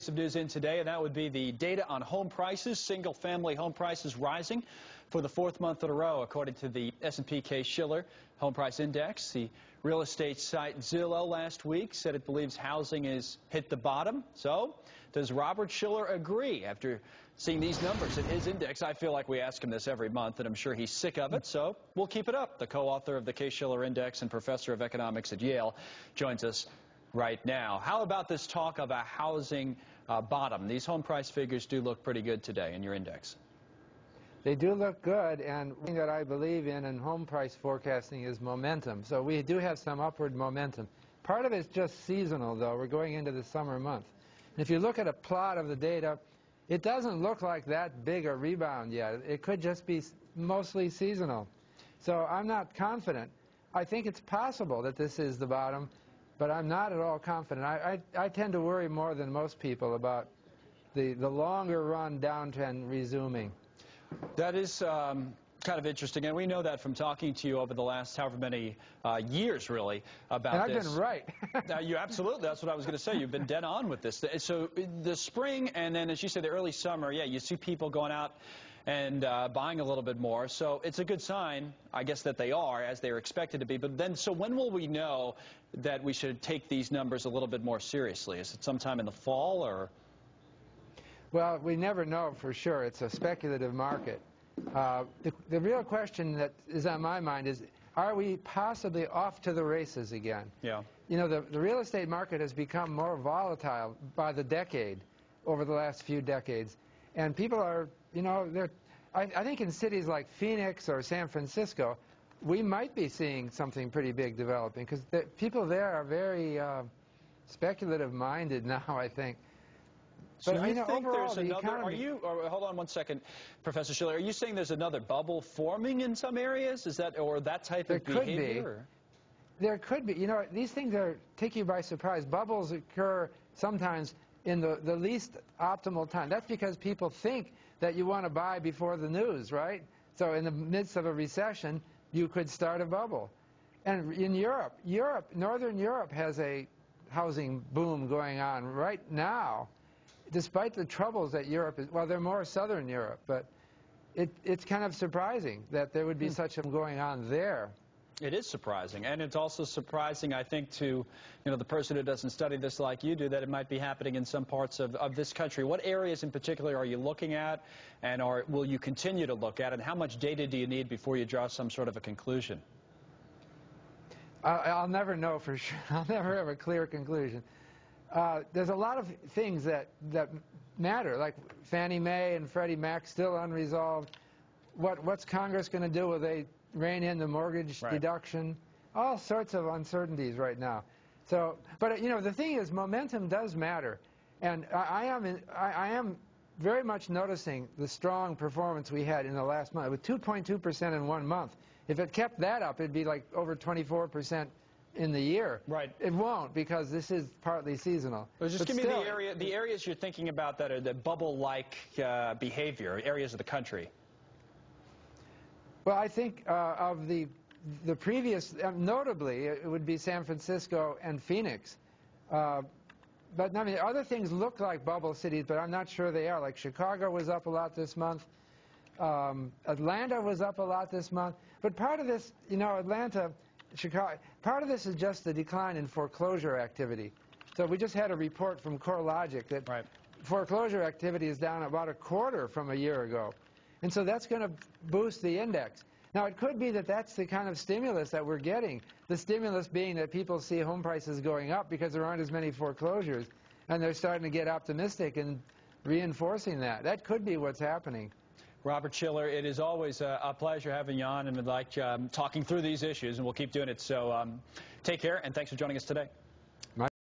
Some news in today, and that would be the data on home prices. Single-family home prices rising for the fourth month in a row, according to the S&P Shiller Home Price Index. The real estate site Zillow last week said it believes housing has hit the bottom. So, does Robert Shiller agree? After seeing these numbers in his index, I feel like we ask him this every month, and I'm sure he's sick of it, so we'll keep it up. The co-author of the Shiller Index and professor of economics at Yale joins us right now. How about this talk of a housing bottom? These home price figures do look pretty good today in your index. They do look good, and one thing that I believe in home price forecasting is momentum. So we do have some upward momentum. Part of it's just seasonal, though. We're going into the summer month. And if you look at a plot of the data, it doesn't look like that big a rebound yet. It could just be mostly seasonal. So I'm not confident. I think it's possible that this is the bottom, but I'm not at all confident. I tend to worry more than most people about the longer run downtrend resuming. That is kind of interesting, and we know that from talking to you over the last however many years, really, about this. And I've been right. You absolutely, that's what I was going to say. You've been dead on with this. So the spring and then, as you say, the early summer, yeah, you see people going out and buying a little bit more. So it's a good sign, I guess, that they are, as they're expected to be. But then, so when will we know that we should take these numbers a little bit more seriously? Is it sometime in the fall, or? Well, we never know for sure. It's a speculative market. The real question that is on my mind is, are we possibly off to the races again? Yeah. You know, the real estate market has become more volatile by the decade, over the last few decades. And people are, you know, I think in cities like Phoenix or San Francisco, we might be seeing something pretty big developing, because the people there are very speculative-minded now, I think. So but you think overall, there's another, hold on one second, Professor Shiller, are you saying there's another bubble forming in some areas? Is that, or that type of behavior? There could be. You know, these things take you by surprise. Bubbles occur sometimes in the least optimal time. That's because people think that you want to buy before the news, right? So in the midst of a recession, you could start a bubble. And in Europe, Northern Europe has a housing boom going on right now, despite the troubles that Europe is. Well, they're more Southern Europe, but it's kind of surprising that there would be such a going on there. It is surprising, and it's also surprising, I think, to the person who doesn't study this like you do, that it might be happening in some parts of this country. What areas in particular are you looking at, and will you continue to look at, and how much data do you need before you draw some sort of a conclusion? I'll never know for sure. I'll never have a clear conclusion. There's a lot of things that matter, like Fannie Mae and Freddie Mac still unresolved. What's Congress going to do? Will they rein in the mortgage deduction? All sorts of uncertainties right now. So, but the thing is, momentum does matter, and I am very much noticing the strong performance we had in the last month, with 2.2% in 1 month. If it kept that up, it'd be like over 24% in the year. Right. It won't, because this is partly seasonal. Well, just give me the areas you're thinking about that are the bubble-like behavior, areas of the country. Well, I think of the previous, notably, it would be San Francisco and Phoenix. But I mean, other things look like bubble cities, but I'm not sure they are. Like Chicago was up a lot this month. Atlanta was up a lot this month. But part of this, Atlanta, Chicago, part of this is just the decline in foreclosure activity. So we just had a report from CoreLogic that foreclosure activity is down about a quarter from a year ago. And so that's going to boost the index. Now, it could be that that's the kind of stimulus that we're getting, the stimulus being that people see home prices going up because there aren't as many foreclosures, and they're starting to get optimistic and reinforcing that. That could be what's happening. Robert Shiller, it is always a pleasure having you on, and I'd like talking through these issues, and we'll keep doing it. So take care, and thanks for joining us today.